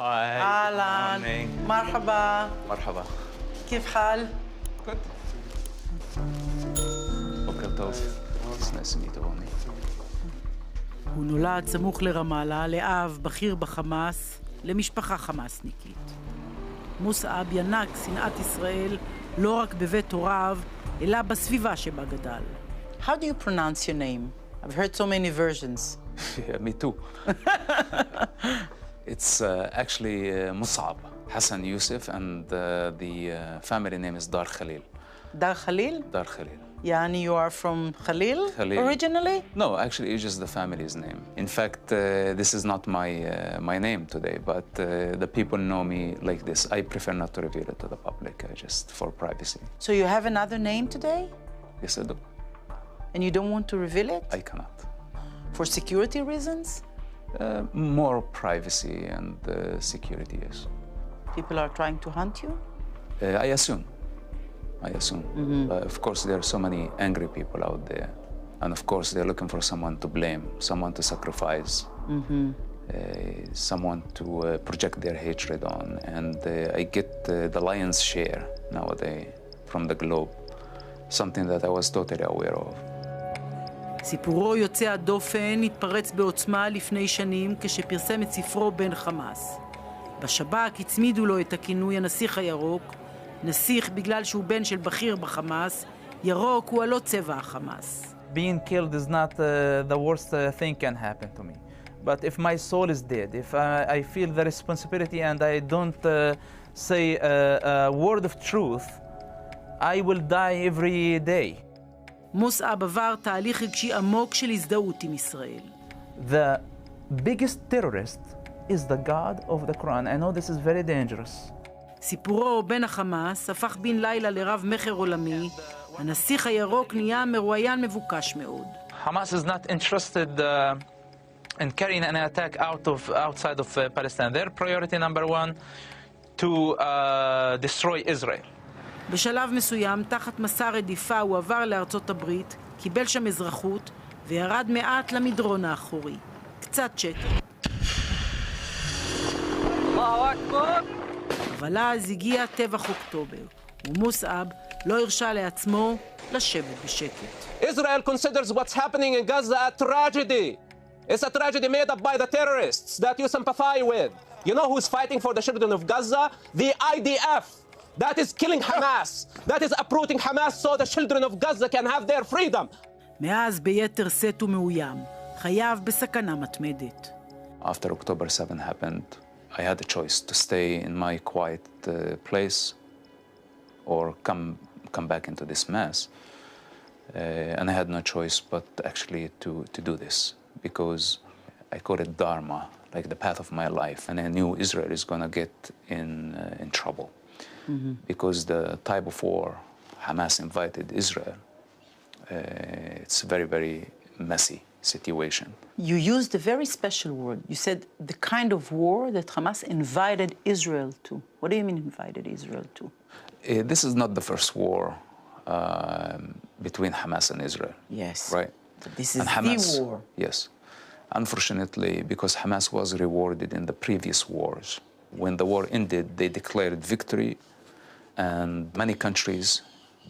Hi. أهلاً. مرحبا. مرحبا. كيف حال? Good. בוקר טוב. It's nice to meet you, Ronnie. הוא נולד סמוך לרמאללה, לאב בכיר בחמאס, למשפחה חמאסניקית. מוסאב ינק שנאת ישראל לא רק בבית הוריו, אלא בסביבה שבה גדל. How do you pronounce your name? I've heard so many versions. Yeah, me too. It's actually Mosab Hassan Yousef, and the family name is Dar Khalil. Dar Khalil? Dar Khalil. Yani you are from Khalil, originally? No, actually, it's just the family's name. In fact, this is not my name today, but the people know me like this. I prefer not to reveal it to the public, just for privacy. So you have another name today? Yes, I do. And you don't want to reveal it? I cannot. For security reasons? More privacy and security, yes. People are trying to hunt you? I assume. Of course, there are so many angry people out there. And of course, they're looking for someone to blame, someone to sacrifice, someone to project their hatred on. And I get the lion's share nowadays from the globe, something that I was totally aware of. סיפורו יוצא הדופן התפרץ בעוצמה לפני שנים כשפרסם את ספרו בן חמאס. בשב"כ הצמידו לו את הכינוי הנסיך הירוק, נסיך בגלל שהוא בן של בכיר בחמאס, ירוק הוא הלא צבע החמאס. Being killed is not the worst thing can happen to me. But if my soul is dead, if I feel the responsibility and I don't say a word of truth, I will die every day. מוסאב עבר תהליך רגשי עמוק של הזדהות עם ישראל. The biggest terrorist is the God of the Quran. I know this is very dangerous. סיפורו בן החמאס הפך בן לילה לרב מחר עולמי. הנסיך הירוק נהיה מרואיין מבוקש מאוד. Hamas is not interested in carrying an attack outside of Palestine. Their priority number one to destroy Israel. בשלב מסוים, תחת מסע רדיפה, הוא עבר לארצות הברית, קיבל שם אזרחות, וירד מעט למדרון האחורי. קצת שקט. אבל אז הגיע טבח אוקטובר, ומוסאב לא הרשה לעצמו לשבת בשקט. Israel considers what's happening in Gaza a tragedy. It's a tragedy made up by the terrorists that you sympathize with. You know who's fighting for the children of Gaza? The IDF. That is killing Hamas. That is uprooting Hamas so the children of Gaza can have their freedom. מאז ביתר שאת ומאוים, חייו בסכנה מתמדת. After October 7 happened, I had a choice to stay in my quiet place or come back into this mess. And I had no choice but actually to do this, because I call it Dharma, like the path of my life. And I knew Israel is going to get in trouble. Because the type of war Hamas invited Israel, it's a very, very messy situation. You used a very special word. You said the kind of war that Hamas invited Israel to. What do you mean invited Israel to? This is not the first war between Hamas and Israel. Yes. Right? But this is Hamas, the war. Yes. Unfortunately, because Hamas was rewarded in the previous wars, when the war ended, they declared victory, and many countries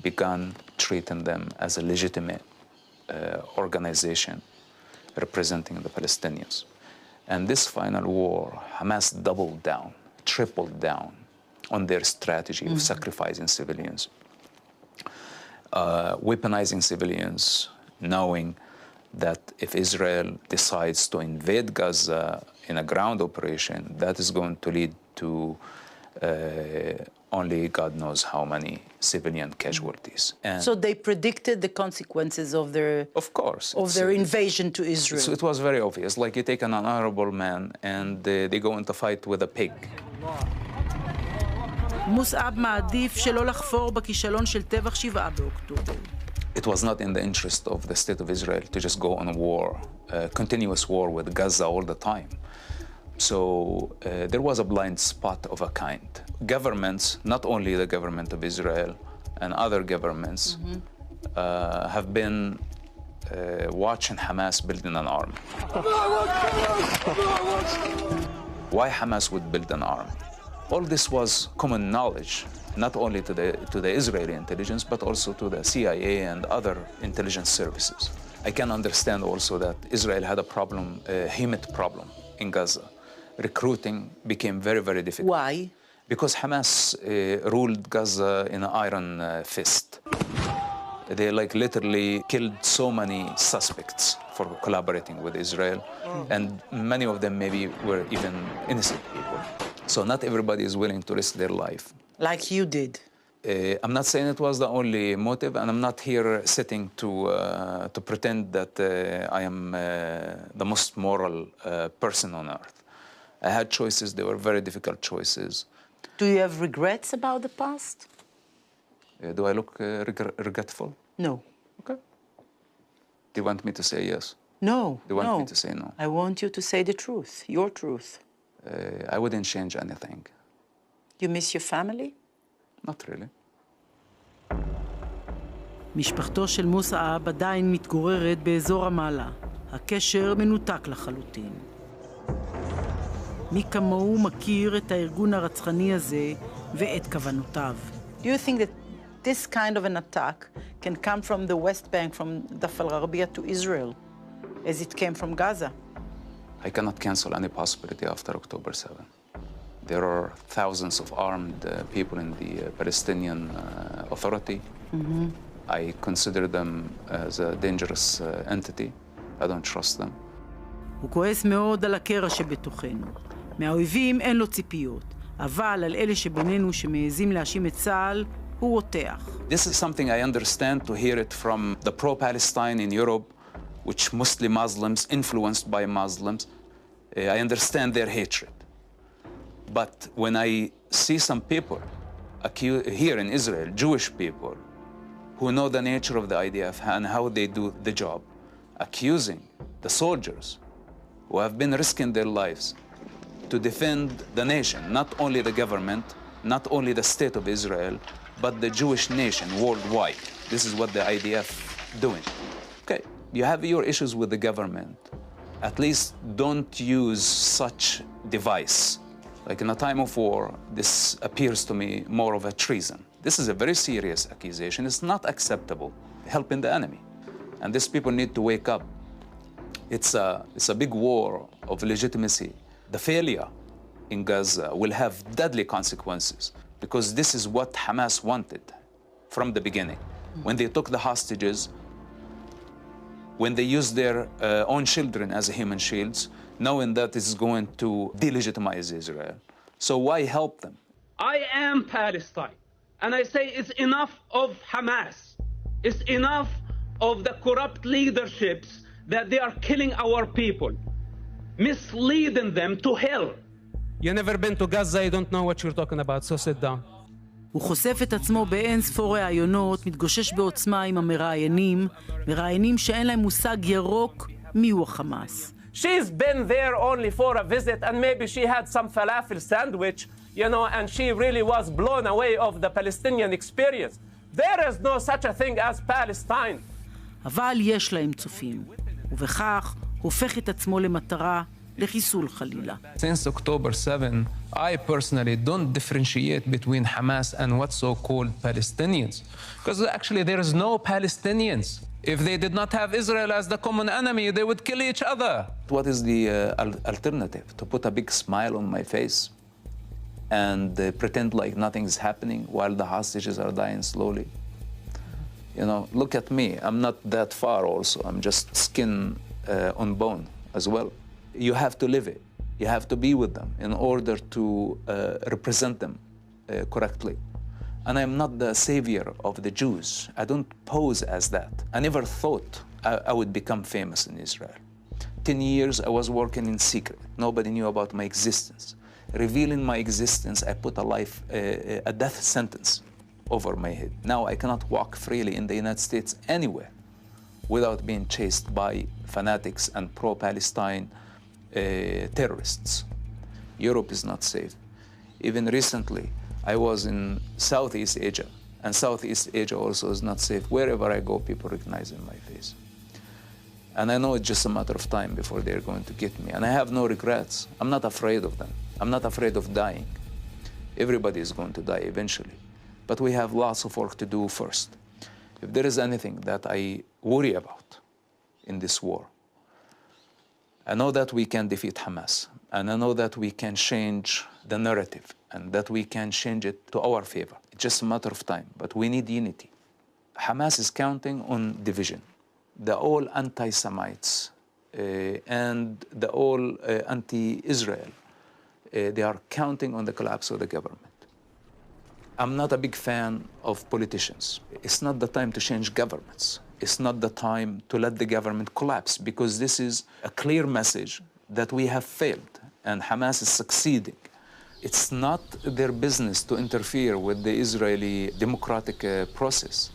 began treating them as a legitimate organization representing the Palestinians. And this final war, Hamas doubled down, tripled down on their strategy of sacrificing civilians, weaponizing civilians, knowing that if Israel decides to invade Gaza in a ground operation, that is going to lead to only God knows how many civilian casualties. And So they predicted the consequences of their invasion to Israel. It was very obvious. Like you take an honorable man and they go into fight with a pig. מוסאב מעדיף שלא לחפור בכישלון של טבח 7 באוקטובר. It was not in the interest of the state of Israel to just go on a war, continuous war with Gaza all the time. So there was a blind spot of a kind. Governments, not only the government of Israel and other governments, have been watching Hamas building an army. why Hamas would build an army. All this was common knowledge, not only to the Israeli intelligence, but also to the CIA and other intelligence services. I can understand also that Israel had a problem, a HEMET problem in Gaza. Recruiting became very, very difficult. Why? Because Hamas ruled Gaza in an iron fist. They literally killed so many suspects for collaborating with Israel, and many of them maybe were even innocent people. So not everybody is willing to risk their life. Like you did. I'm not saying it was the only motive, and I'm not here sitting to pretend that I am the most moral person on earth. I had choices. They were very difficult choices. Do you have regrets about the past? Do I look regretful? No. Okay. Do you want me to say yes? No. Do you want me to say no? I want you to say the truth, your truth. I wouldn't change anything. You miss your family? Not really. משפחתו של מוסעב עדיין מתגוררת באזור רמאללה. הקשר מנותק לחלוטין. מי כמוהו מכיר את הארגון הרצחני הזה ואת כוונותיו. Do you think that this kind of an attack can come from the West Bank, from Daf al-Gharbiyah to Israel, as it came from Gaza? I cannot cancel any possibility after October 7. There are thousands of armed people in the Palestinian Authority. I consider them as a dangerous entity. I don't trust them. הוא כועס מאוד על הקרע שבתוכנו. מהאויבים אין לו ציפיות, אבל על אלה שבינינו שמעזים להאשים את צה"ל, הוא רותח. This is something I understand to hear it from the pro-Palestine in Europe, which mostly Muslims, influenced by Muslims. I understand their hatred. But when I see some people here in Israel, Jewish people, who know the nature of the IDF and how they do the job, accusing the soldiers who have been risking their lives to defend the nation, not only the government, not only the state of Israel, but the Jewish nation worldwide. This is what the IDF doing. Okay, you have your issues with the government. At least don't use such device. Like in a time of war, this appears to me more of a treason. This is a very serious accusation. It's not acceptable, helping the enemy. And these people need to wake up. It's a big war of legitimacy. The failure in Gaza will have deadly consequences because this is what Hamas wanted from the beginning. When they took the hostages, when they used their own children as human shields, knowing that it's going to delegitimize Israel. So why help them? I am Palestine, and I say it's enough of Hamas. It's enough of the corrupt leaderships that they are killing our people, misleading them to hell. You never been to Gaza, you don't know what you're talking about, so sit down. הוא חושף את עצמו באין ספור ראיונות, מתגושש בעוצמה עם המראיינים, מראיינים שאין להם מושג ירוק מיהו החמאס. She's been there only for a visit, and maybe she had some falafel sandwich, you know, and she really was blown away of the Palestinian experience. There is no such a thing as Palestine. אבל יש להם צופים, ובכך הופך את עצמו למטרה לחיסול חלילה. Since October 7, I personally don't differentiate between Hamas and what's so-called Palestinians. Because actually there is no Palestinians. If they did not have Israel as the common enemy, they would kill each other. What is the alternative? To put a big smile on my face and pretend like nothing's happening while the hostages are dying slowly? You know, look at me. I'm not that far also. I'm just skin on bone as well. You have to live it. You have to be with them in order to represent them correctly. And I'm not the savior of the Jews. I don't pose as that. I never thought I would become famous in Israel. 10 years I was working in secret. Nobody knew about my existence. Revealing my existence, I put a death sentence over my head. Now I cannot walk freely in the United States anywhere without being chased by fanatics and pro-Palestine terrorists. Europe is not safe. Even recently, I was in Southeast Asia, and Southeast Asia also is not safe. Wherever I go, people recognize my face. And I know it's just a matter of time before they're going to get me. And I have no regrets. I'm not afraid of them. I'm not afraid of dying. Everybody is going to die eventually. But we have lots of work to do first. If there is anything that I worry about in this war, I know that we can defeat Hamas. And I know that we can change the narrative and that we can change it to our favor. It's just a matter of time. But we need unity. Hamas is counting on division. The all anti-Semites and the all anti-Israel, they are counting on the collapse of the government. I'm not a big fan of politicians. It's not the time to change governments. It's not the time to let the government collapse, because this is a clear message that we have failed and Hamas is succeeding. It's not their business to interfere with the Israeli democratic process.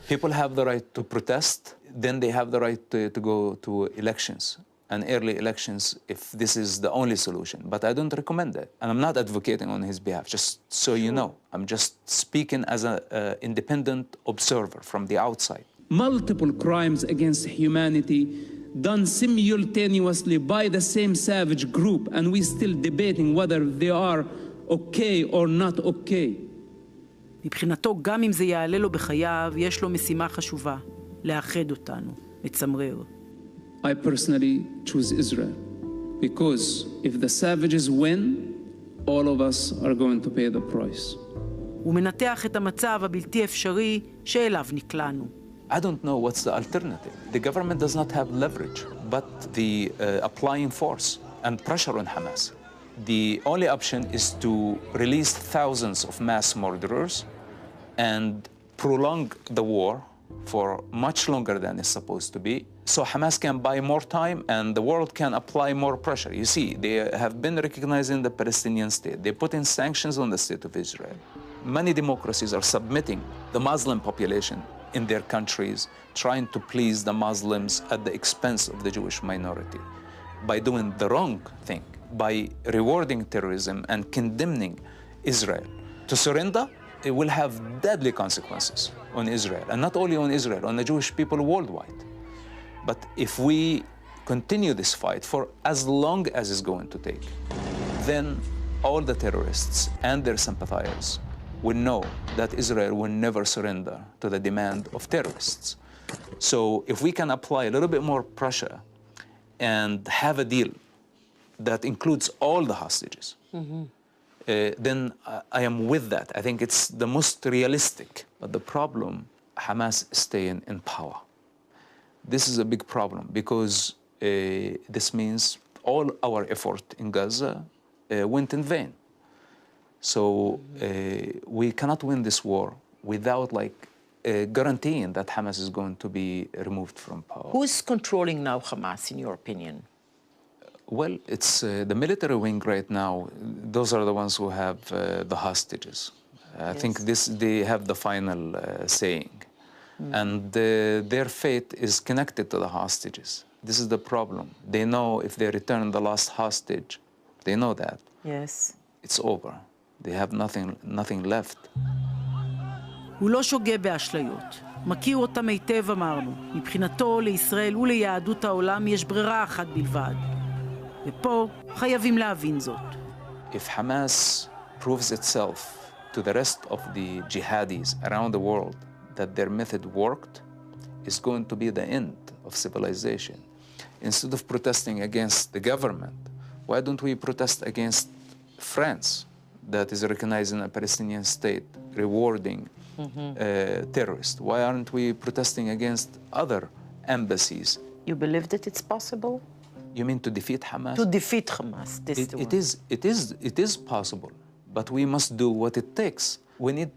People have the right to protest, then they have the right to go to elections, and early elections, if this is the only solution. But I don't recommend that. And I'm not advocating on his behalf, just so you know. I'm just speaking as an independent observer from the outside. Multiple crimes against humanity done simultaneously by the same savage group, and we're still debating whether they are okay or not okay. מבחינתו, גם אם זה יעלה לו בחייו, יש לו משימה חשובה, לאחד אותנו, מצמרר. I personally choose Israel, because if the savages win, all of us are going to pay the price. הוא מנתח את המצב הבלתי אפשרי שאליו נקלענו. I don't know what's the alternative. The government does not have leverage, but the applying force and pressure on Hamas. The only option is to release thousands of mass murderers and prolong the war for much longer than it's supposed to be, so Hamas can buy more time and the world can apply more pressure. You see, they have been recognizing the Palestinian state. They put in sanctions on the state of Israel. Many democracies are submitting the Muslim population in their countries, trying to please the Muslims at the expense of the Jewish minority by doing the wrong thing, by rewarding terrorism and condemning Israel. To surrender, it will have deadly consequences on Israel, and not only on Israel, on the Jewish people worldwide. But if we continue this fight for as long as it's going to take, then all the terrorists and their sympathizers will know that Israel will never surrender to the demand of terrorists. So if we can apply a little bit more pressure and have a deal that includes all the hostages, then I am with that. I think it's the most realistic. But the problem, Hamas staying in power. This is a big problem, because this means all our effort in Gaza went in vain. So we cannot win this war without guaranteeing that Hamas is going to be removed from power. Who's controlling now Hamas, in your opinion? Well, it's the military wing right now. Those are the ones who have the hostages. I think they have the final saying. And their fate is connected to the hostages. This is the problem. They know if they return the last hostage, they know that. Yes. It's over. They have nothing left. הוא לא שוגה באשליות. מכיר אותם היטב, אמרנו. מבחינתו, לישראל וליהדות העולם יש ברירה אחת בלבד. ופה חייבים להבין זאת. If Hamas proves itself to the rest of the jihadis around the world that their method worked, it's going to be the end of civilization. Instead of protesting against the government, why don't we protest against France that is recognizing a Palestinian state, rewarding terrorists? Why aren't we protesting against other embassies? You believe that it's possible? You mean to defeat Hamas? To defeat Hamas. It is possible, but we must do what it takes. We need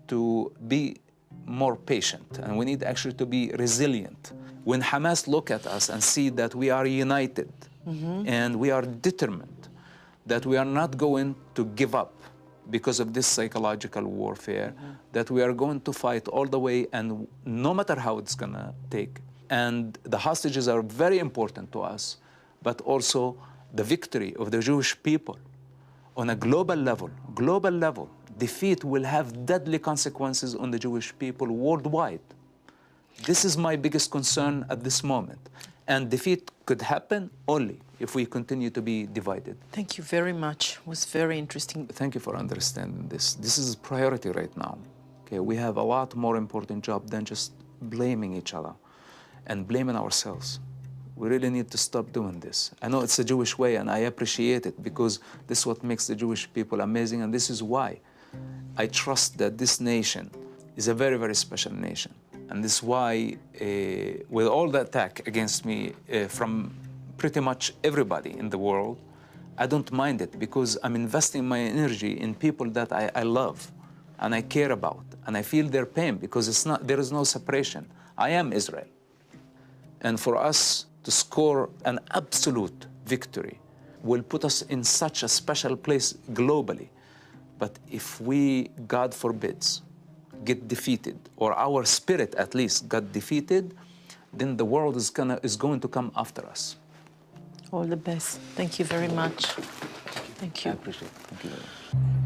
to be more patient, and we need actually to be resilient. When Hamas look at us and see that we are united and we are determined, that we are not going to give up because of this psychological warfare, that we are going to fight all the way, and no matter how it's gonna take. And the hostages are very important to us, but also the victory of the Jewish people on a global level. Defeat will have deadly consequences on the Jewish people worldwide. This is my biggest concern at this moment. And defeat could happen only if we continue to be divided. Thank you very much. It was very interesting. Thank you for understanding this. This is a priority right now. Okay, we have a lot more important job than just blaming each other and blaming ourselves. We really need to stop doing this. I know it's a Jewish way, and I appreciate it because this is what makes the Jewish people amazing, and this is why I trust that this nation is a very, very special nation. And this is why, with all the attack against me from pretty much everybody in the world, I don't mind it because I'm investing my energy in people that I love and I care about, and I feel their pain because there is no separation. I am Israel. And for us to score an absolute victory will put us in such a special place globally. But if we, God forbids, get defeated, or our spirit at least got defeated, then the world is going to come after us. All the best. Thank you very much. Thank you. I appreciate it. Thank you very much.